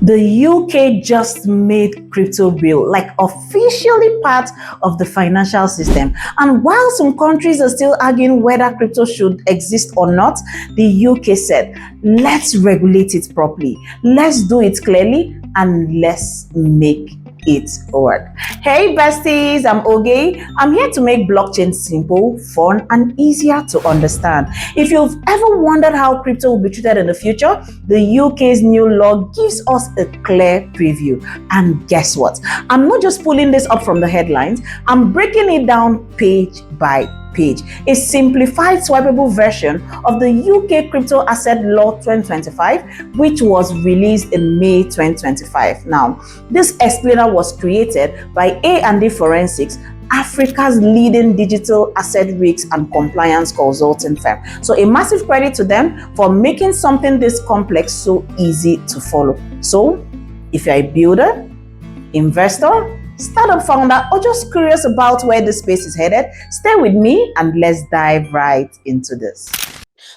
The UK just made crypto real, like officially part of the financial system. And while some countries are still arguing whether crypto should exist or not, the UK said, let's regulate it properly, let's do it clearly, and let's make it work. Hey besties, I'm Oge. I'm here to make blockchain simple, fun, and easier to understand. If you've ever wondered how crypto will be treated in the future, the UK's new law gives us a clear preview. And guess what? I'm not just pulling this up from the headlines, I'm breaking it down page by page. A simplified swipeable version of the UK Cryptoasset Law 2025, which was released in May 2025. Now, this explainer was created by A&D Forensics, Africa's leading digital asset risks and compliance consulting firm. So a massive credit to them for making something this complex so easy to follow. So if you're a builder, investor, startup founder, or just curious about where the space is headed, stay with me and let's dive right into this.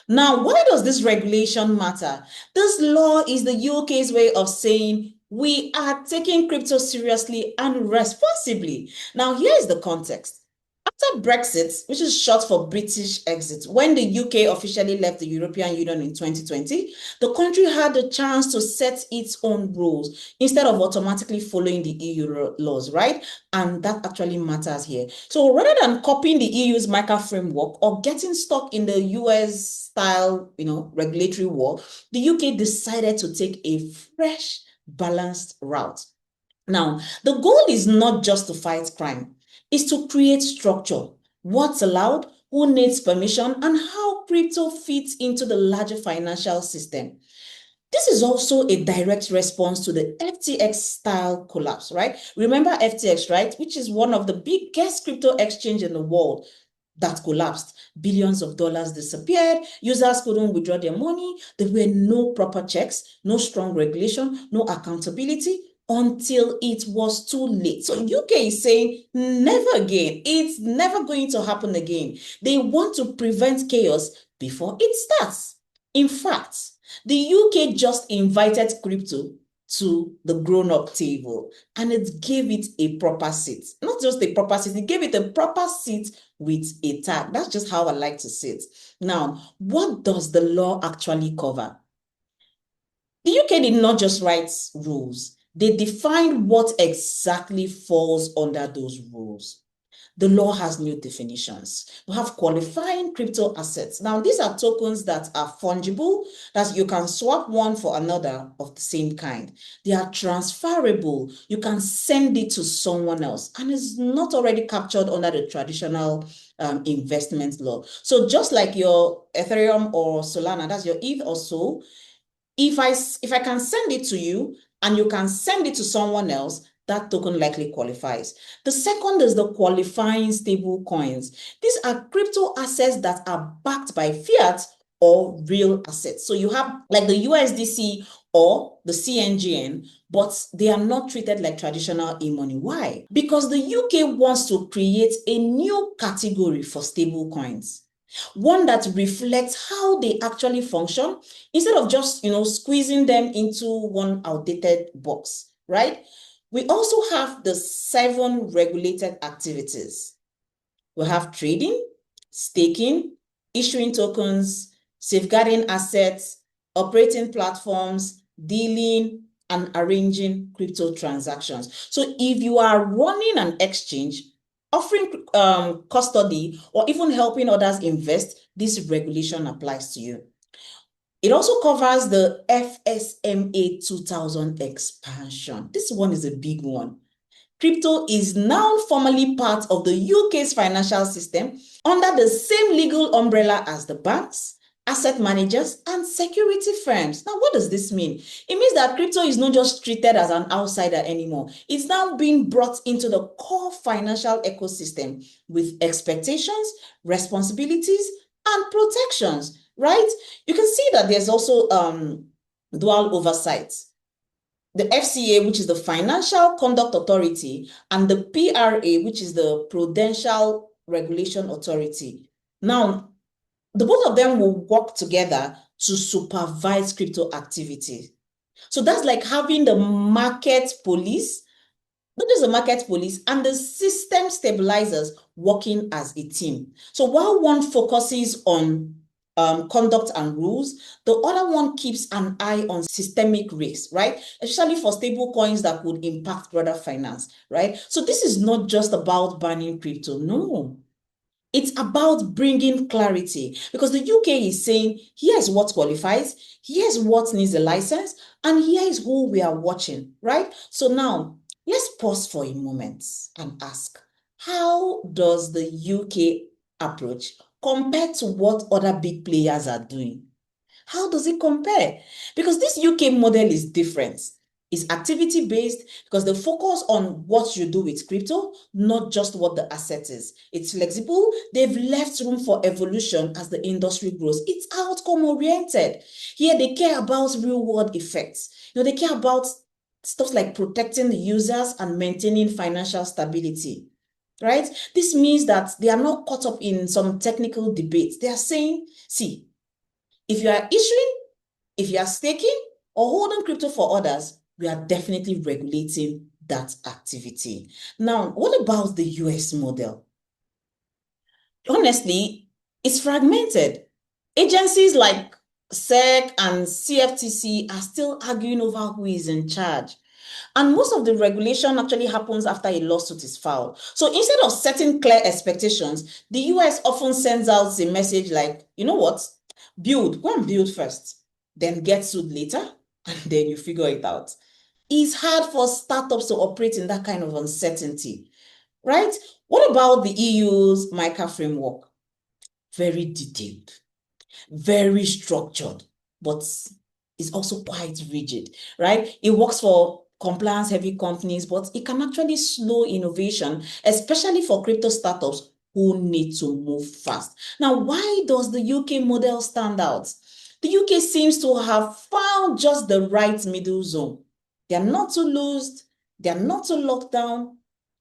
Now, why does this regulation matter? This law is the UK's way of saying we are taking crypto seriously and responsibly. Now, here's the context. After Brexit, which is short for British exit, when the UK officially left the European Union in 2020, the country had the chance to set its own rules instead of automatically following the EU laws, right? And that actually matters here. So rather than copying the EU's MiCA framework or getting stuck in the US style, regulatory war, the UK decided to take a fresh, balanced route. Now, the goal is not just to fight crime. Is to create structure, what's allowed, who needs permission, and how crypto fits into the larger financial system. This is also a direct response to the FTX style collapse, right? Remember FTX, right? Which is one of the biggest crypto exchange in the world that collapsed. Billions of dollars disappeared. Users couldn't withdraw their money. There were no proper checks, no strong regulation, no accountability, until it was too late. So UK is saying never again. It's never going to happen again. They want to prevent chaos before it starts. In fact, the UK just invited crypto to the grown-up table and it gave it a proper seat. Not just a proper seat, it gave it a proper seat with a tag. That's just how I like to say it. Now, what does the law actually cover? The UK did not just write rules. They defined what exactly falls under those rules. The law has new definitions. We have qualifying crypto assets. Now, these are tokens that are fungible, that you can swap one for another of the same kind. They are transferable. You can send it to someone else, and it's not already captured under the traditional investment law. So just like your Ethereum or Solana, that's your ETH or so, if I can send it to you and you can send it to someone else, that token likely qualifies. The second is the qualifying stable coins. These are crypto assets that are backed by fiat or real assets. So you have like the USDC or the CNGN, but they are not treated like traditional e-money. Why? Because the UK wants to create a new category for stable coins. One that reflects how they actually function instead of just, squeezing them into one outdated box, right? We also have the 7 regulated activities. We have trading, staking, issuing tokens, safeguarding assets, operating platforms, dealing, and arranging crypto transactions. So if you are running an exchange, offering custody, or even helping others invest, this regulation applies to you. It also covers the FSMA 2000 expansion. This one is a big one. Crypto is now formally part of the UK's financial system under the same legal umbrella as the banks, asset managers, and security firms. Now, what does this mean? It means that crypto is not just treated as an outsider anymore. It's now being brought into the core financial ecosystem with expectations, responsibilities, and protections, right? You can see that there's also dual oversight. The FCA, which is the Financial Conduct Authority, and the PRA, which is the Prudential Regulation Authority. Now, the both of them will work together to supervise crypto activity. So that's like having the market police, not just the market police, and the system stabilizers working as a team. So while one focuses on conduct and rules, the other one keeps an eye on systemic risk, right? Especially for stable coins that would impact broader finance, right? So this is not just about banning crypto, no. It's about bringing clarity, because the UK is saying, here's what qualifies, here's what needs a license, and here is who we are watching, right? So now, let's pause for a moment and ask, how does the UK approach compare to what other big players are doing? How does it compare? Because this UK model is different. It's activity-based because they focus on what you do with crypto, not just what the asset is. It's flexible. They've left room for evolution as the industry grows. It's outcome-oriented. Here, they care about real-world effects. They care about stuff like protecting the users and maintaining financial stability, right? This means that they are not caught up in some technical debates. They are saying, see, if you are issuing, if you are staking or holding crypto for others, we are definitely regulating that activity. Now, what about the US model? Honestly, it's fragmented. Agencies like SEC and CFTC are still arguing over who is in charge. And most of the regulation actually happens after a lawsuit is filed. So instead of setting clear expectations, the US often sends out a message like, you know what? Go and build first, then get sued later, and then you figure it out. It's hard for startups to operate in that kind of uncertainty, right? What about the EU's MiCA framework? Very detailed, very structured, but it's also quite rigid, right? It works for compliance-heavy companies, but it can actually slow innovation, especially for crypto startups who need to move fast. Now, why does the UK model stand out? The UK seems to have found just the right middle zone. They are not too loosed, they are not too locked down,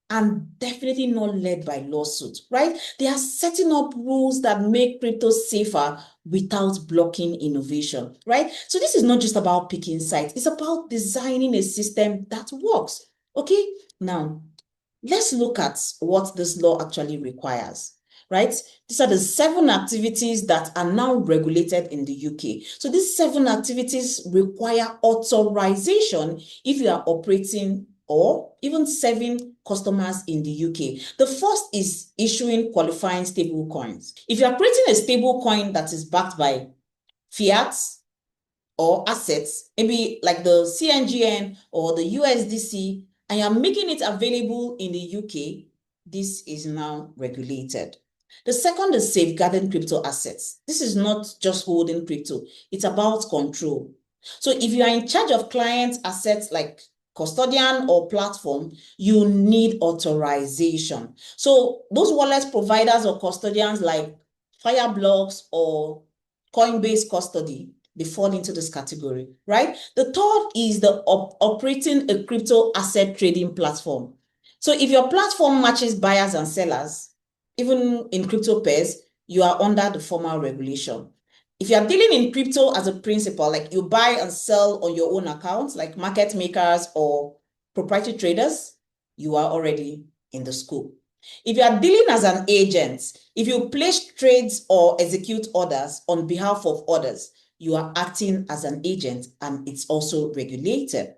and definitely not led by lawsuit, right? They are setting up rules that make crypto safer without blocking innovation, right? So this is not just about picking sites, it's about designing a system that works, okay? Now, let's look at what this law actually requires, right? These are the 7 activities that are now regulated in the UK. So these 7 activities require authorization if you are operating or even serving customers in the UK. The first is issuing qualifying stable coins. If you are creating a stable coin that is backed by fiat or assets, maybe like the CNGN or the USDC, and you're making it available in the UK, this is now regulated. The second is safeguarding crypto assets. This is not just holding crypto, it's about control. So if you are in charge of client assets like custodian or platform, you need authorization. So those wallet providers or custodians like Fireblocks or Coinbase Custody, they fall into this category, right? The third is the operating a crypto asset trading platform. So if your platform matches buyers and sellers, even in crypto pairs, you are under the formal regulation. If you are dealing in crypto as a principal, like you buy and sell on your own accounts, like market makers or proprietary traders, you are already in the scope. If you are dealing as an agent, if you place trades or execute orders on behalf of others, you are acting as an agent and it's also regulated.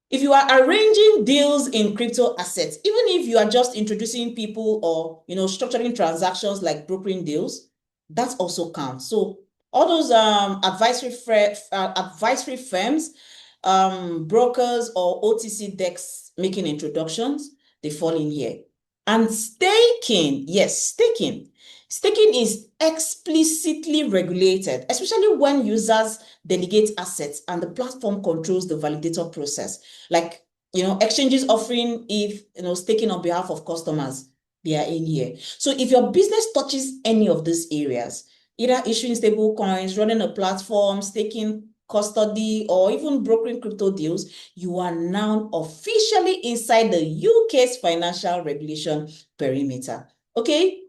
If you are arranging deals in crypto assets, even if you are just introducing people or structuring transactions like brokering deals, that also counts. So all those advisory firms, brokers or OTC decks making introductions, they fall in here. And staking, yes, staking. Staking is explicitly regulated, especially when users delegate assets and the platform controls the validator process. Like, exchanges offering if, staking on behalf of customers, they are in here. So if your business touches any of these areas, either issuing stable coins, running a platform, staking, custody, or even brokering crypto deals, you are now officially inside the UK's financial regulation perimeter. Okay?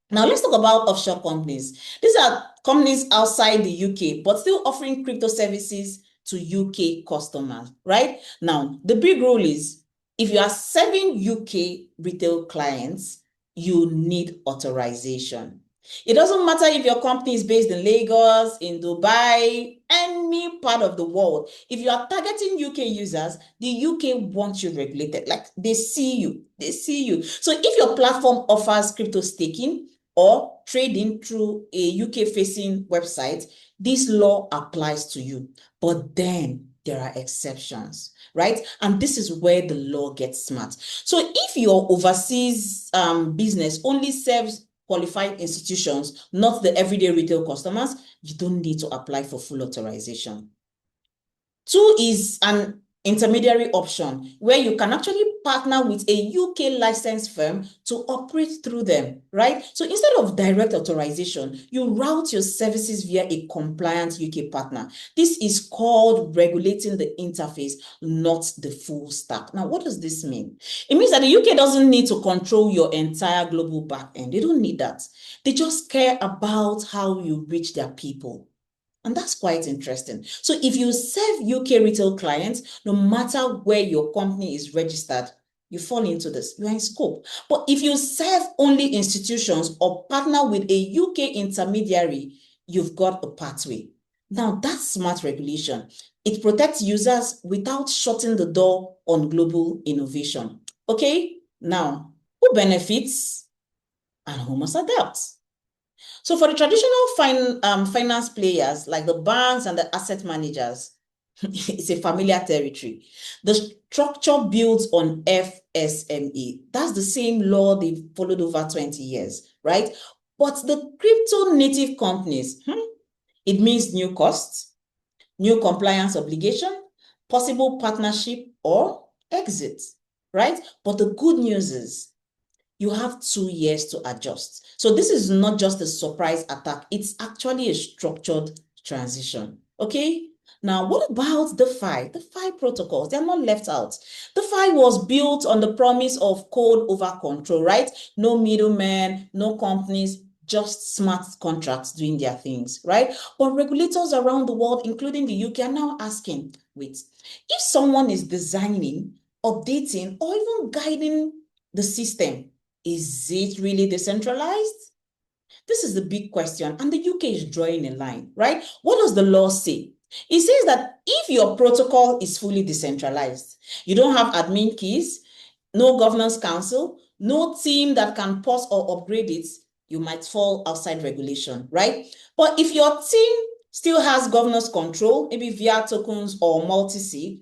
Now let's talk about offshore companies. These are companies outside the UK, but still offering crypto services to UK customers, right? Now, the big rule is if you are serving UK retail clients, you need authorization. It doesn't matter if your company is based in Lagos, in Dubai, any part of the world. If you are targeting UK users, the UK wants you regulated. Like they see you, they see you. So if your platform offers crypto staking or trading through a UK-facing website, this law applies to you. But then there are exceptions, right? And this is where the law gets smart. So if your overseas business only serves qualified institutions, not the everyday retail customers, you don't need to apply for full authorization. 2 is an intermediary option where you can actually partner with a UK licensed firm to operate through them, right? So instead of direct authorization, you route your services via a compliant UK partner. This is called regulating the interface, not the full stack. Now, what does this mean? It means that the UK doesn't need to control your entire global backend. They don't need that. They just care about how you reach their people. And that's quite interesting. So if you serve UK retail clients, no matter where your company is registered, you fall into this, you're in scope. But if you serve only institutions or partner with a UK intermediary, you've got a pathway. Now that's smart regulation. It protects users without shutting the door on global innovation. Okay, now who benefits and who must adapt? So for the traditional finance players like the banks and the asset managers, it's a familiar territory. The structure builds on FSME. That's the same law they've followed over 20 years, right? But the crypto native companies, it means new costs, new compliance obligation, possible partnership or exit, right? But the good news is you have 2 years to adjust. So this is not just a surprise attack. It's actually a structured transition. Okay? Now, what about DeFi? DeFi protocols, they're not left out. DeFi was built on the promise of code over control, right? No middlemen, no companies, just smart contracts doing their things, right? But regulators around the world, including the UK, are now asking, wait, if someone is designing, updating, or even guiding the system, is it really decentralized? This is the big question, and the UK is drawing a line, right? What does the law say? It says that if your protocol is fully decentralized, you don't have admin keys, no governance council, no team that can pause or upgrade it, you might fall outside regulation, right? But if your team still has governance control, maybe via tokens or multi-sig,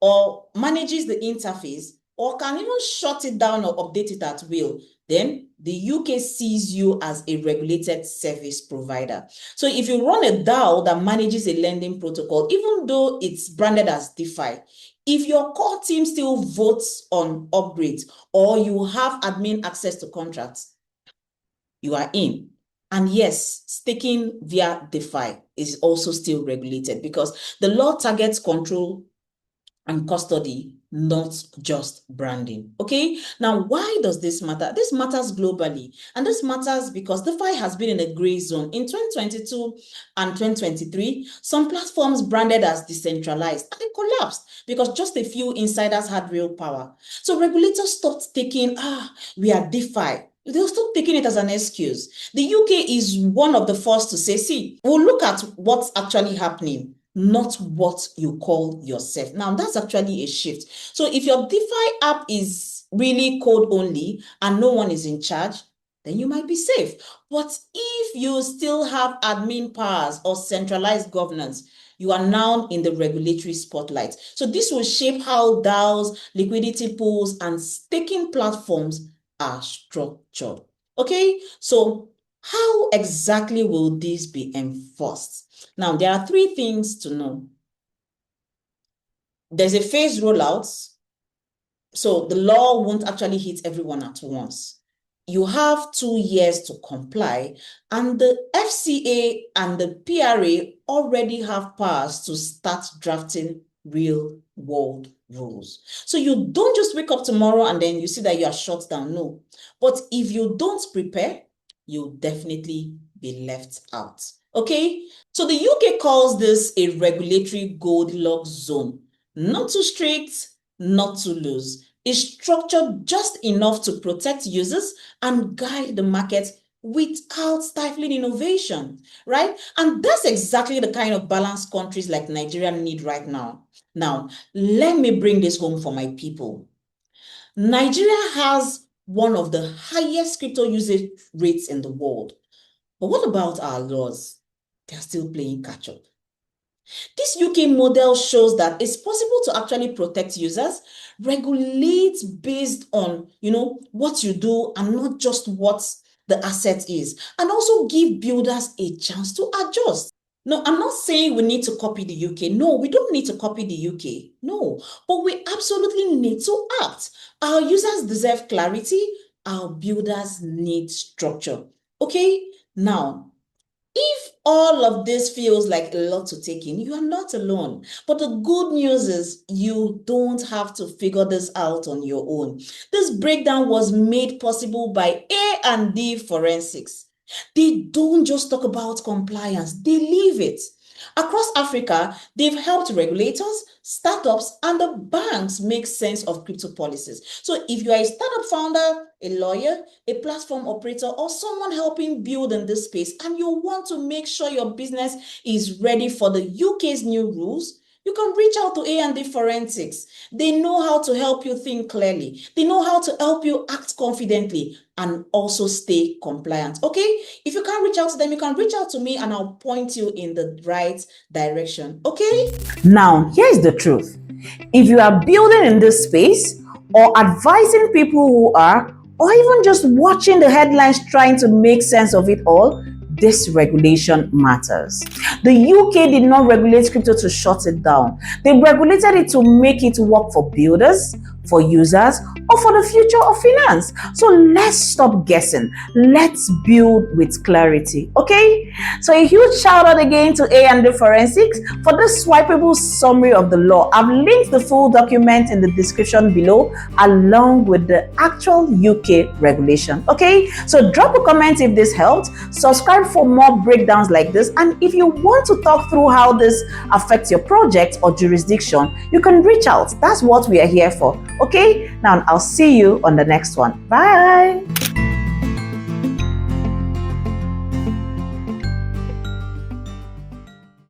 or manages the interface, or can even shut it down or update it at will, then the UK sees you as a regulated service provider. So if you run a DAO that manages a lending protocol, even though it's branded as DeFi, if your core team still votes on upgrades or you have admin access to contracts, you are in. And yes, staking via DeFi is also still regulated because the law targets control and custody, not just branding. Okay, now why does this matter? This matters globally, and this matters because DeFi has been in a gray zone. In 2022 and 2023, some platforms branded as decentralized and they collapsed because just a few insiders had real power. So regulators stopped taking, we are DeFi. They'll stop taking it as an excuse. The UK is one of the first to say, see, we'll look at what's actually happening, not what you call yourself. Now, that's actually a shift. So if your DeFi app is really code only and no one is in charge, then you might be safe. But if you still have admin powers or centralized governance, you are now in the regulatory spotlight. So this will shape how DAOs, liquidity pools, and staking platforms are structured. Okay, so how exactly will this be enforced? Now, there are 3 things to know. There's a phased rollout, so the law won't actually hit everyone at once. You have 2 years to comply, and the FCA and the PRA already have powers to start drafting real-world rules. So you don't just wake up tomorrow and then you see that you are shut down. No. But if you don't prepare, you'll definitely be left out. Okay, so the UK calls this a regulatory Goldilocks zone. Not too strict, not too loose. It's structured just enough to protect users and guide the market without stifling innovation, right? And that's exactly the kind of balance countries like Nigeria need right now. Now, let me bring this home for my people. Nigeria has one of the highest crypto usage rates in the world. But what about our laws? They're still playing catch up. This UK model shows that it's possible to actually protect users, regulate based on, what you do and not just what the asset is, and also give builders a chance to adjust. No, I'm not saying we need to copy the UK. No, we don't need to copy the UK. No, but we absolutely need to act. Our users deserve clarity. Our builders need structure. Okay, now, if all of this feels like a lot to take in, you are not alone. But the good news is you don't have to figure this out on your own. This breakdown was made possible by A&D Forensics. They don't just talk about compliance, they live it. Across Africa, they've helped regulators, startups, and the banks make sense of crypto policies. So if you are a startup founder, a lawyer, a platform operator, or someone helping build in this space, and you want to make sure your business is ready for the UK's new rules, you can reach out to A&D Forensics. They know how to help you think clearly. They know how to help you act confidently and also stay compliant. Okay? If you can't reach out to them, you can reach out to me and I'll point you in the right direction. Okay? Now, here's the truth. If you are building in this space or advising people who are, or even just watching the headlines trying to make sense of it all, this regulation matters. The UK did not regulate crypto to shut it down. They regulated it to make it work for builders, for users, or for the future of finance. So let's stop guessing. Let's build with clarity. Okay? So a huge shout out again to A&D Forensics for this swipeable summary of the law. I've linked the full document in the description below along with the actual UK regulation. Okay? So drop a comment if this helped. Subscribe for more breakdowns like this. And if you want to talk through how this affects your project or jurisdiction, you can reach out. That's what we are here for. Okay? Now I'll see you on the next one. Bye.